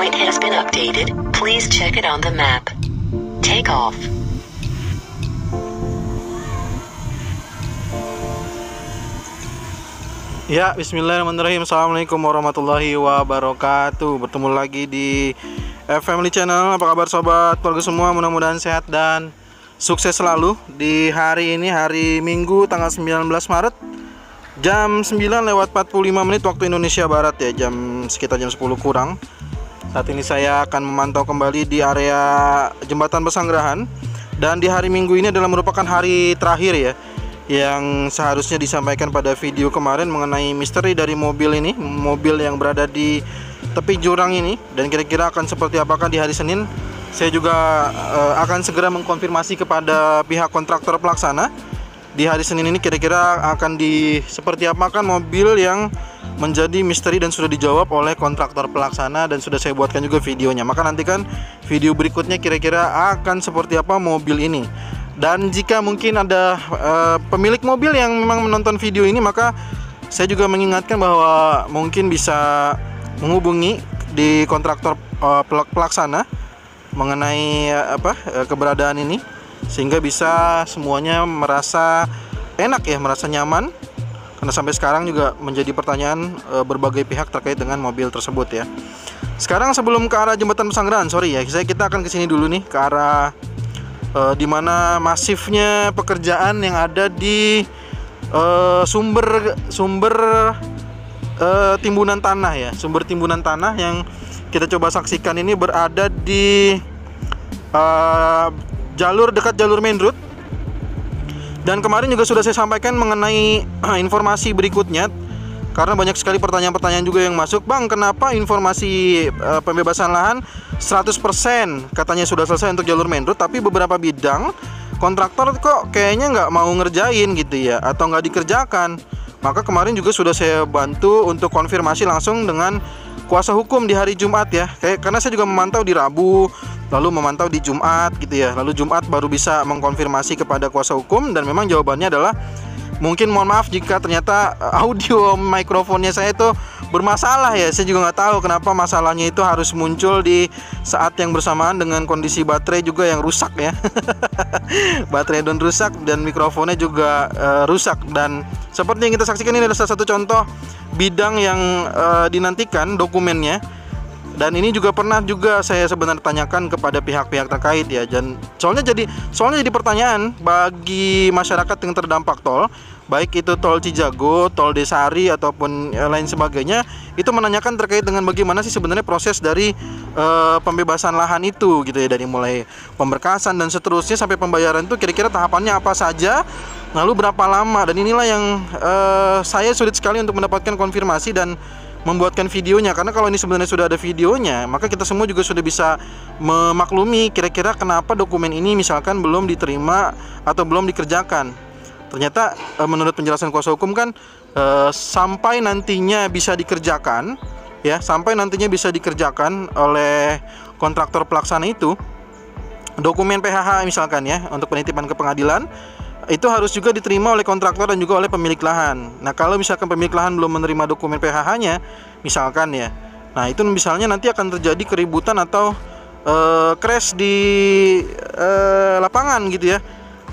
point has been updated. Please check it on the map. Take off. Ya, bismillahirrahmanirrahim. Assalamualaikum warahmatullahi wabarakatuh. Bertemu lagi di Family Channel. Apa kabar sobat keluarga semua? Mudah-mudahan sehat dan sukses selalu. Di hari ini, hari Minggu tanggal 19 Maret jam 9:45 waktu Indonesia Barat ya, sekitar jam 10 kurang. Saat ini saya akan memantau kembali di area Jembatan Pesanggerahan. Dan di hari Minggu ini adalah merupakan hari terakhir ya, yang seharusnya disampaikan pada video kemarin mengenai misteri dari mobil ini, mobil yang berada di tepi jurang ini, dan kira-kira akan seperti apakah di hari Senin. Saya juga akan segera mengkonfirmasi kepada pihak kontraktor pelaksana di hari Senin ini, kira-kira akan seperti apakah mobil yang menjadi misteri dan sudah dijawab oleh kontraktor pelaksana, dan sudah saya buatkan juga videonya. Maka nantikan video berikutnya kira-kira akan seperti apa mobil ini. Dan jika mungkin ada pemilik mobil yang memang menonton video ini, maka saya juga mengingatkan bahwa mungkin bisa menghubungi di kontraktor pelaksana mengenai keberadaan ini, sehingga bisa semuanya merasa enak ya, merasa nyaman. Karena sampai sekarang juga menjadi pertanyaan berbagai pihak terkait dengan mobil tersebut ya. Sekarang sebelum ke arah Jembatan Pesanggerahan, kita akan ke sini dulu nih, ke arah di mana masifnya pekerjaan yang ada di sumber timbunan tanah ya. Sumber timbunan tanah yang kita coba saksikan ini berada di dekat jalur main road. Dan kemarin juga sudah saya sampaikan mengenai informasi berikutnya, karena banyak sekali pertanyaan-pertanyaan juga yang masuk. Bang, kenapa informasi pembebasan lahan 100% katanya sudah selesai untuk jalur main road, tapi beberapa bidang kontraktor kok kayaknya nggak mau ngerjain gitu ya, atau nggak dikerjakan. Maka kemarin juga sudah saya bantu untuk konfirmasi langsung dengan kuasa hukum di hari Jumat ya. Karena saya juga memantau di Rabu, lalu memantau di Jumat gitu ya. Lalu Jumat baru bisa mengkonfirmasi kepada kuasa hukum, dan memang jawabannya adalah mungkin mohon maaf jika ternyata audio mikrofonnya saya itu bermasalah ya. Saya juga nggak tahu kenapa masalahnya itu harus muncul di saat yang bersamaan dengan kondisi baterai juga yang rusak ya. Baterai dan rusak, dan mikrofonnya juga rusak. Dan seperti yang kita saksikan, ini adalah salah satu contoh bidang yang dinantikan dokumennya. Dan ini juga pernah juga saya sebenarnya tanyakan kepada pihak-pihak terkait ya. Dan soalnya jadi pertanyaan bagi masyarakat yang terdampak tol, baik itu tol Cijago, tol Desari ataupun lain sebagainya, itu menanyakan terkait dengan bagaimana sih sebenarnya proses dari pembebasan lahan itu gitu ya, dari mulai pemberkasan dan seterusnya sampai pembayaran itu kira-kira tahapannya apa saja, lalu berapa lama. Dan inilah yang saya sulit sekali untuk mendapatkan konfirmasi dan membuatkan videonya, karena kalau ini sebenarnya sudah ada videonya, maka kita semua juga sudah bisa memaklumi kira-kira kenapa dokumen ini misalkan belum diterima atau belum dikerjakan. Ternyata menurut penjelasan kuasa hukum kan sampai nantinya bisa dikerjakan ya, sampai nantinya bisa dikerjakan oleh kontraktor pelaksana itu, dokumen PHH misalkan ya, untuk penitipan ke pengadilan, itu harus juga diterima oleh kontraktor dan juga oleh pemilik lahan. Nah, kalau misalkan pemilik lahan belum menerima dokumen PHH-nya misalkan ya, nah itu misalnya nanti akan terjadi keributan atau crash di lapangan gitu ya.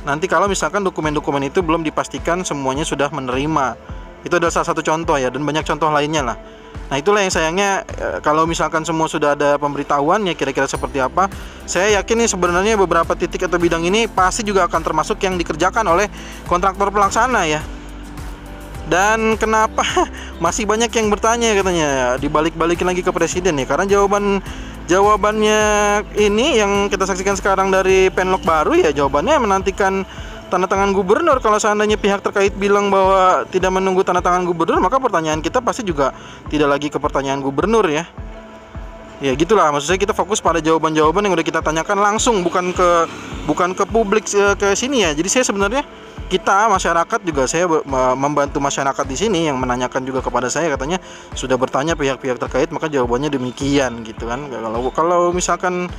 Nanti kalau misalkan dokumen-dokumen itu belum dipastikan semuanya sudah menerima. Itu adalah salah satu contoh ya, dan banyak contoh lainnya lah. Nah, itulah yang sayangnya kalau misalkan semua sudah ada pemberitahuan ya kira-kira seperti apa. Saya yakin nih sebenarnya beberapa titik atau bidang ini pasti juga akan termasuk yang dikerjakan oleh kontraktor pelaksana ya. Dan kenapa masih banyak yang bertanya katanya, dibalik-balikin lagi ke presiden ya, karena jawabannya ini yang kita saksikan sekarang dari Penlok baru ya, jawabannya menantikan tanda tangan gubernur. Kalau seandainya pihak terkait bilang bahwa tidak menunggu tanda tangan gubernur, maka pertanyaan kita pasti juga tidak lagi ke pertanyaan gubernur ya. Ya gitulah, maksud saya kita fokus pada jawaban-jawaban yang udah kita tanyakan langsung, bukan ke publik ke sini ya. Jadi saya sebenarnya, kita masyarakat juga, saya membantu masyarakat di sini yang menanyakan juga kepada saya, katanya sudah bertanya pihak-pihak terkait, maka jawabannya demikian gitu kan. Kalau misalkan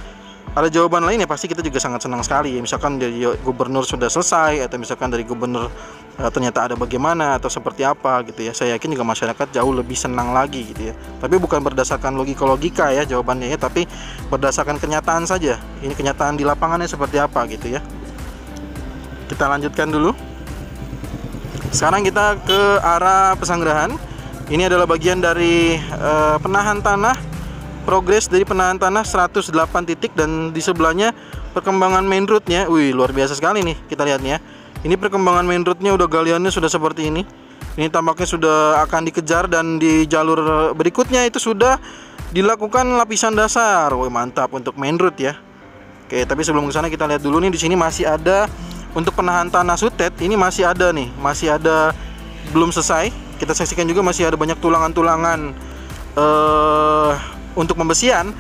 ada jawaban lain ya pasti kita juga sangat senang sekali ya. Misalkan dari gubernur sudah selesai, atau misalkan dari gubernur ternyata ada bagaimana atau seperti apa gitu ya. Saya yakin juga masyarakat jauh lebih senang lagi gitu ya. Tapi bukan berdasarkan logika ya jawabannya ya, tapi berdasarkan kenyataan saja. Ini kenyataan di lapangannya seperti apa gitu ya. Kita lanjutkan dulu. Sekarang kita ke arah Pesanggerahan. Ini adalah bagian dari penahan tanah, progres dari penahan tanah 108 titik, dan di sebelahnya perkembangan main road-nya. Wih, luar biasa sekali nih kita lihatnya. Ini perkembangan main road-nya udah galiannya sudah seperti ini. Ini tampaknya sudah akan dikejar, dan di jalur berikutnya itu sudah dilakukan lapisan dasar. Wih, mantap untuk main road ya. Oke, tapi sebelum ke sana kita lihat dulu nih, di sini masih ada untuk penahan tanah Sutet. Ini masih ada nih, masih ada, belum selesai. Kita saksikan juga masih ada banyak tulangan-tulangan untuk pembesian.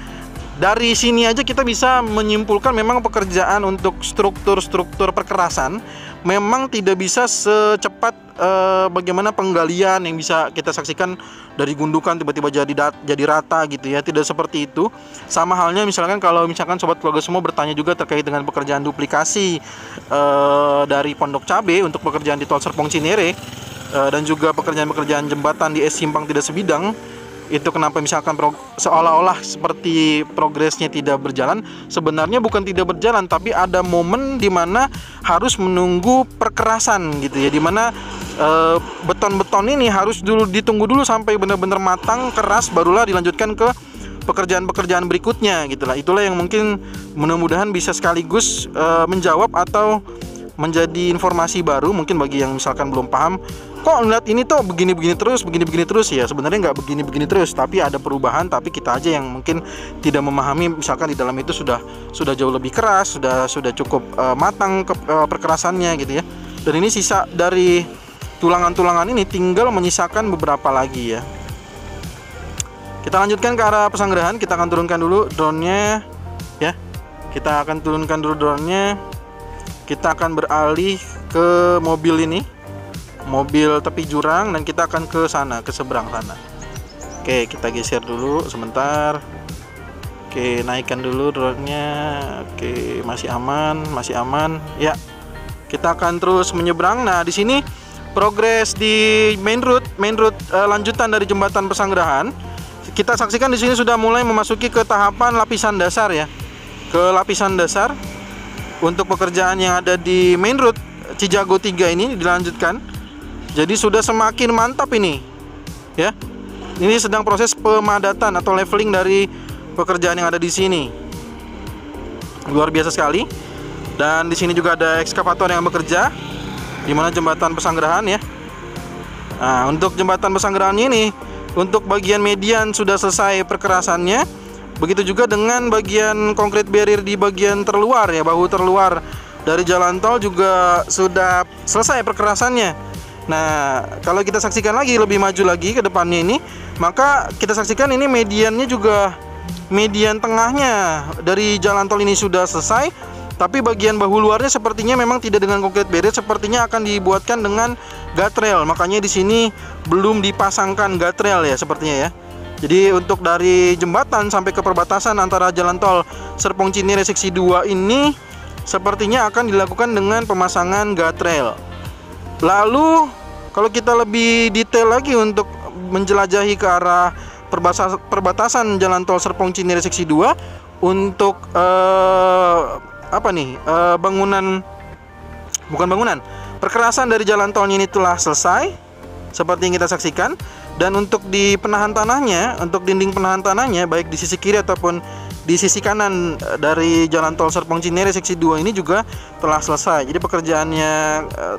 Dari sini aja kita bisa menyimpulkan memang pekerjaan untuk struktur-struktur perkerasan memang tidak bisa secepat bagaimana penggalian yang bisa kita saksikan dari gundukan tiba-tiba jadi rata gitu ya. Tidak seperti itu. Sama halnya misalkan kalau sobat keluarga semua bertanya juga terkait dengan pekerjaan duplikasi dari Pondok Cabe untuk pekerjaan di Tol Serpong Cinere, dan juga pekerjaan-pekerjaan jembatan di Simpang Tidak Sebidang. Itu kenapa misalkan seolah-olah seperti progresnya tidak berjalan. Sebenarnya bukan tidak berjalan, tapi ada momen di mana harus menunggu perkerasan gitu ya, di mana beton-beton ini harus ditunggu dulu sampai benar-benar matang, keras, barulah dilanjutkan ke pekerjaan-pekerjaan berikutnya gitulah. Itulah yang mungkin mudah-mudahan bisa sekaligus menjawab atau menjadi informasi baru mungkin bagi yang misalkan belum paham. Kok ngeliat ini tuh begini-begini terus ya. Sebenarnya nggak begini-begini terus, tapi ada perubahan. Tapi kita aja yang mungkin tidak memahami, misalkan di dalam itu sudah jauh lebih keras, sudah cukup matang perkerasannya gitu ya. Dan ini sisa dari tulangan-tulangan ini tinggal menyisakan beberapa lagi ya. Kita lanjutkan ke arah Pesanggerahan. Kita akan turunkan dulu drone-nya ya. Kita akan turunkan dulu drone-nya. Kita akan beralih ke mobil ini, mobil tepi jurang, dan kita akan ke sana, ke seberang sana. Oke, kita geser dulu sebentar. Oke, naikkan dulu drone-nya. Oke, masih aman ya. Kita akan terus menyeberang. Nah, di sini progres di main road lanjutan dari jembatan Pesanggerahan. Kita saksikan di sini sudah mulai memasuki ke tahapan lapisan dasar ya. Ke lapisan dasar untuk pekerjaan yang ada di main road Cijago 3 ini dilanjutkan. Jadi sudah semakin mantap ini ya. Ini sedang proses pemadatan atau leveling dari pekerjaan yang ada di sini. Luar biasa sekali. Dan di sini juga ada ekskavator yang bekerja di mana jembatan Pesanggerahan ya. Nah, untuk jembatan Pesanggerahan ini, untuk bagian median sudah selesai perkerasannya. Begitu juga dengan bagian konkrit barrier di bagian terluar ya, bahu terluar dari jalan tol juga sudah selesai perkerasannya. Nah, kalau kita saksikan lagi lebih maju lagi ke depannya ini, maka kita saksikan ini mediannya juga, median tengahnya dari jalan tol ini sudah selesai, tapi bagian bahu luarnya sepertinya memang tidak dengan konkrit barrier, sepertinya akan dibuatkan dengan guardrail. Makanya di sini belum dipasangkan guardrail ya sepertinya ya. Jadi untuk dari jembatan sampai ke perbatasan antara jalan tol Serpong Cinere seksi 2 ini sepertinya akan dilakukan dengan pemasangan guardrail. Lalu kalau kita lebih detail lagi untuk menjelajahi ke arah perbatasan jalan tol Serpong Cinere seksi 2 untuk perkerasan dari jalan tolnya ini telah selesai seperti yang kita saksikan. Dan untuk di penahan tanahnya, untuk dinding penahan tanahnya baik di sisi kiri ataupun di sisi kanan dari jalan tol Serpong Cinere seksi 2 ini juga telah selesai. Jadi pekerjaannya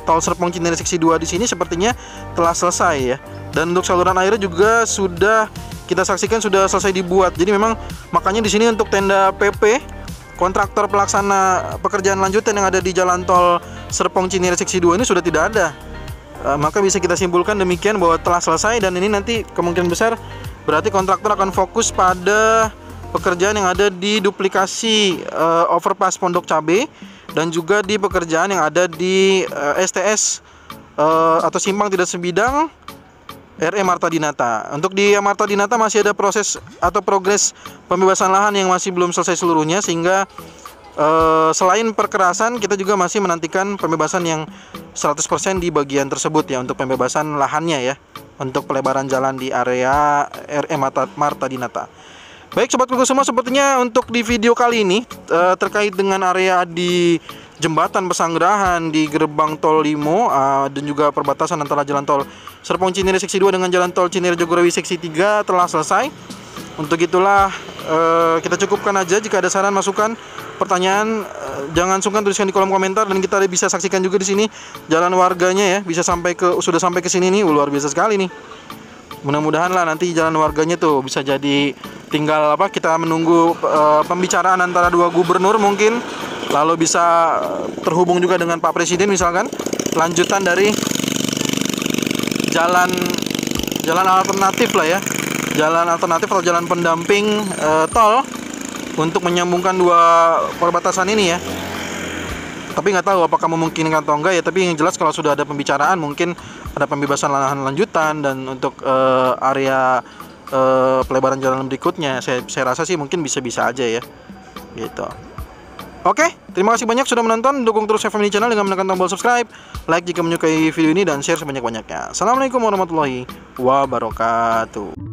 tol Serpong Cinere seksi 2 di sini sepertinya telah selesai ya. Dan untuk saluran airnya juga sudah kita saksikan sudah selesai dibuat. Jadi memang makanya di sini untuk tenda PP kontraktor pelaksana pekerjaan lanjutan yang ada di jalan tol Serpong Cinere seksi 2 ini sudah tidak ada. Maka bisa kita simpulkan demikian bahwa telah selesai, dan ini nanti kemungkinan besar berarti kontraktor akan fokus pada pekerjaan yang ada di duplikasi overpass Pondok Cabe dan juga di pekerjaan yang ada di STS atau Simpang Tidak Sebidang RE Marta Dinata. Untuk di Marta Dinata masih ada proses atau progres pembebasan lahan yang masih belum selesai seluruhnya, sehingga selain perkerasan kita juga masih menantikan pembebasan yang 100% di bagian tersebut ya, untuk pembebasan lahannya ya, untuk pelebaran jalan di area RE Marta Dinata. Baik Sobat Kuku semua, sepertinya untuk di video kali ini terkait dengan area di Jembatan Pesanggerahan di gerbang tol Limo dan juga perbatasan antara jalan tol Serpong Cinere seksi 2 dengan jalan tol Cinere Jagorawi seksi 3 telah selesai. Untuk itulah kita cukupkan aja. Jika ada saran, masukan, pertanyaan, jangan sungkan tuliskan di kolom komentar, dan kita bisa saksikan juga di sini jalan warganya ya, bisa sudah sampai ke sini nih. Luar biasa sekali nih. Mudah-mudahan lah nanti jalan warganya tuh bisa jadi, tinggal kita menunggu pembicaraan antara dua gubernur mungkin, lalu bisa terhubung juga dengan Pak Presiden misalkan, lanjutan dari jalan alternatif lah ya, jalan alternatif atau jalan pendamping tol untuk menyambungkan dua perbatasan ini ya. Tapi nggak tahu apakah memungkinkan atau enggak ya. Tapi yang jelas kalau sudah ada pembicaraan, mungkin ada pembebasan lahan lanjutan, dan untuk area pelebaran jalan berikutnya saya rasa sih mungkin bisa-bisa aja ya gitu. Oke, terima kasih banyak sudah menonton. Dukung terus Family Channel dengan menekan tombol subscribe, like jika menyukai video ini, dan share sebanyak-banyaknya. Assalamualaikum warahmatullahi wabarakatuh.